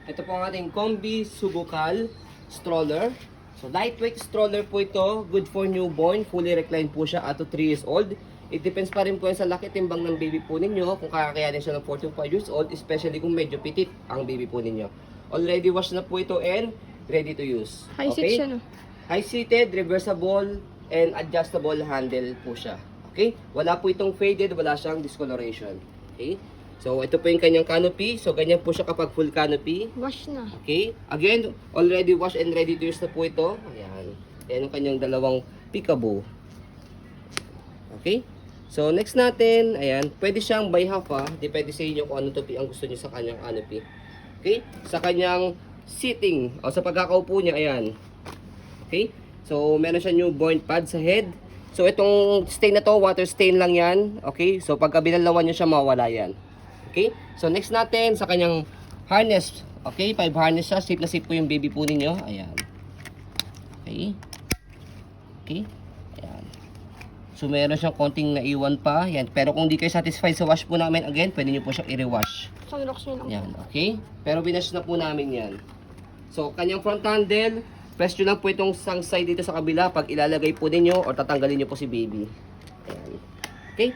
Ito po ang ating Combi Subukal stroller. So lightweight stroller po ito, good for newborn, fully reclined po siya at to 3 years old. It depends pa rin po yan sa laki timbang ng baby po ninyo, kung kakayanin siya ng 4 to 5 years old, especially kung medyo petit ang baby po ninyo. Already washed na po ito and ready to use. High seat siya, no? High-seated, reversible, and adjustable handle po siya. Okay? Wala po itong faded, wala siyang discoloration. Okay? So, ito po yung kanyang canopy. So, ganyan po siya kapag full canopy. Wash na. Okay? Again, already washed and ready to use na po ito. Ayan. Ayan yung kanyang dalawang peekaboo. Okay? So, next natin, ayan, pwede siyang by half Depende sa inyo kung ano to ang gusto niyo sa kanyang canopy. Okay? Sa kanyang sitting, o sa pagkakaupo niya, ayan. Okay? So, meron siya newborn pad sa head. So, itong stain na to, water stain lang yan. Okay? So, pagka binalawan nyo siya, mawala yan. Okay? So, next natin, sa kanyang harness. Okay? 5 harness siya. Safe na safe po yung baby po ninyo. Ayan. Okay? Okay? Ayan. So, meron siyang konting naiwan pa. Ayan. Pero kung di kayo satisfied sa wash po namin, again, pwede nyo po siyang i-rewash. Sunrox nyo lang. Ayan. Okay? Pero binash na po namin yan. So, kanyang front handle, press nyo lang po itong sang side dito sa kabila pag ilalagay po ninyo or tatanggalin nyo po si baby. Ayan. Okay?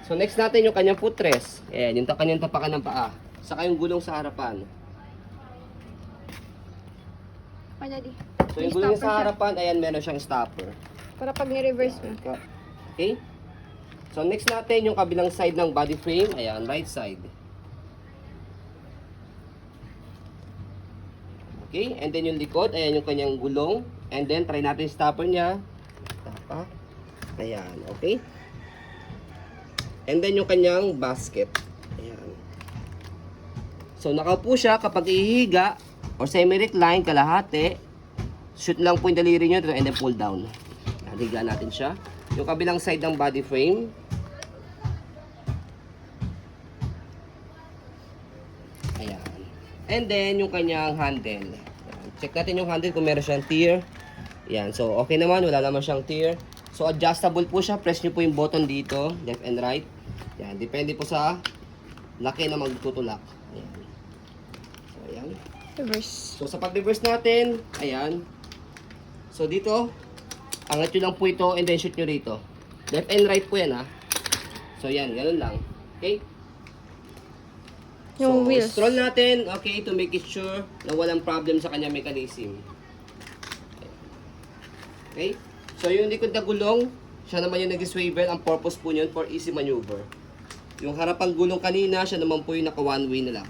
So, next natin yung kanyang footrest. Ayan, yung kanyang tapakan ng paa. Saka yung gulong sa harapan. Pa, Daddy. So, yung gulong sa harapan, ayan, meron siyang stopper. Para pag ni-reverse mo. Okay? So, next natin yung kabilang side ng body frame. Ayan, right side. Okay? And then yung likod, ayan yung kanyang gulong. And then, try natin yung stopper niya. Tapa. Ayan, okay? And then yung kanyang basket. Ayan. So, nakaupo siya kapag ihiga or semi-recline, kalahati. Shoot lang po yung daliri nyo and then pull down. Higa natin siya. Yung kabilang side ng body frame. Ayan. And then, yung kanyang handle. Ayan. Check natin yung handle kung meron siyang tear. Ayan. So, okay naman. Wala naman siyang tear. So, adjustable po siya. Press nyo po yung button dito. Left and right. Ayan. Depende po sa laki na magtutulak. Ayan. So, ayan. Reverse. So, sa pag-reverse natin, ayan. So, dito, angat nyo lang po ito and then shoot nyo rito. Left and right po yan, ha. So, yan. Ganun lang. Okay? Yung so, wheels. scroll natin, okay, to make it sure na walang problem sa kanya mechanism. Okay? So, yung likod na gulong, siya naman yung nag-swivel. Ang purpose po yun for easy maneuver. Yung harapang gulong kanina, siya naman po yung naka one way na lang.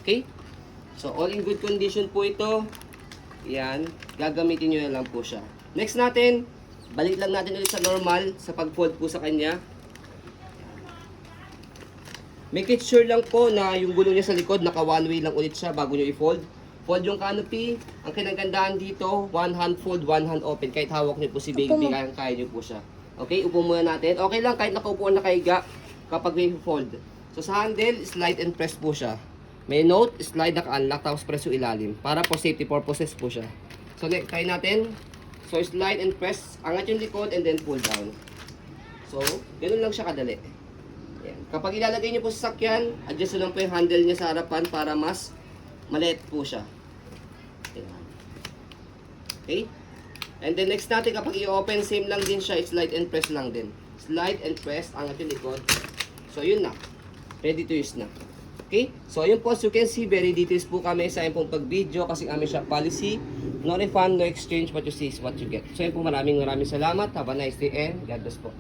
Okay? So, all in good condition po ito. Yan. Gagamitin nyo na lang po siya. Next natin, balik lang natin ulit sa normal, sa pag-fold po sa kanya. Make it sure lang po na yung gulong niya sa likod, naka one way lang ulit siya bago nyo i-fold. Fold yung canopy. Ang kinagandaan dito, one hand fold, one hand open. Kahit hawak nyo po si baby, kaya nyo po siya. Okay, upo muna natin. Okay lang, kahit nakaupo o nakahiga kapag may fold. So sa handle, slide and press po siya. May note, slide, naka-unlock, tapos press yung ilalim. Para po safety purposes po siya. So try natin. So slide and press, angat yung likod and then pull down. So, ganun lang siya kadali. Ayan. Kapag ilalagay niyo po sa sakyan, adjust lang po yung handle niya sa harapan para mas maliit po siya. Ayan. Okay? And then next natin, kapag i-open, same lang din siya, slide and press lang din. Slide and press, angat yung likod. So, yun na. Ready to use na. Okay? So, yun po, as you can see, very details po kami sa pong pag-video kasi kami siya policy. No refund, no exchange, what you see is what you get. So, yun po, maraming salamat. Have a nice day and God bless po.